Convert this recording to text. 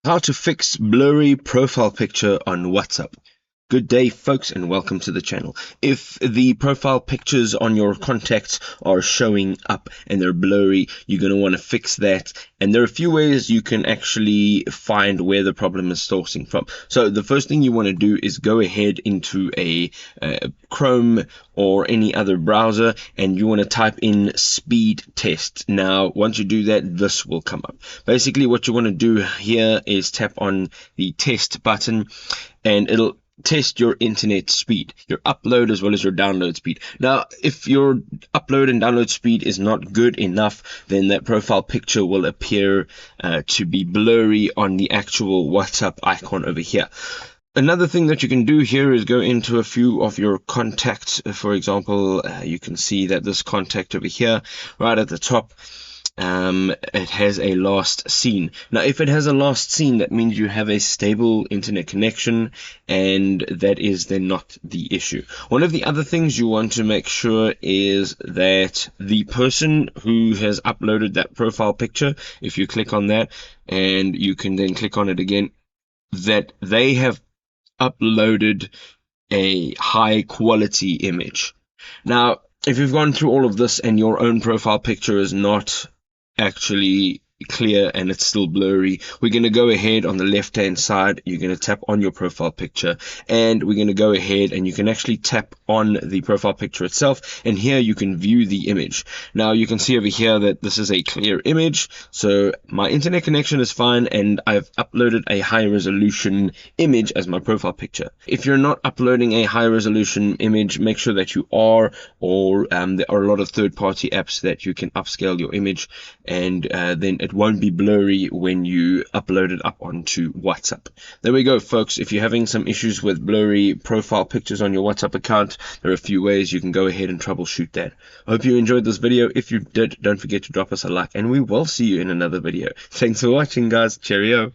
How to fix blurry profile picture on WhatsApp. Good day, folks, and welcome to the channel. If the profile pictures on your contacts are showing up and they're blurry, you're going to want to fix that. And there are a few ways you can actually find where the problem is sourcing from. So the first thing you want to do is go ahead into a Chrome or any other browser, and you want to type in speed test. Now, once you do that, this will come up. Basically, what you want to do here is tap on the test button, and it'll test your internet speed, your upload as well as your download speed. Now, if your upload and download speed is not good enough, then that profile picture will appear to be blurry on the actual WhatsApp icon over here. Another thing that you can do here is go into a few of your contacts. For example, you can see that this contact over here, right at the top, it has a last seen. Now, if it has a last seen, that means you have a stable internet connection, and that is then not the issue. One of the other things you want to make sure is that the person who has uploaded that profile picture, if you click on that and you can then click on it again, that they have uploaded a high quality image. Now, if you've gone through all of this and your own profile picture is not actually clear and it's still blurry, we're going to go ahead on the left hand side. You're going to tap on your profile picture, and we're going to go ahead and you can actually tap on the profile picture itself, and here you can view the image. Now you can see over here that this is a clear image, so my internet connection is fine and I've uploaded a high resolution image as my profile picture. If you're not uploading a high resolution image, make sure that you are, or there are a lot of third-party apps that you can upscale your image, and then it won't be blurry when you upload it up onto WhatsApp. There we go, folks. If you're having some issues with blurry profile pictures on your WhatsApp account, there are a few ways you can go ahead and troubleshoot that. I hope you enjoyed this video. If you did, don't forget to drop us a like, and we will see you in another video. Thanks for watching, guys. Cheerio.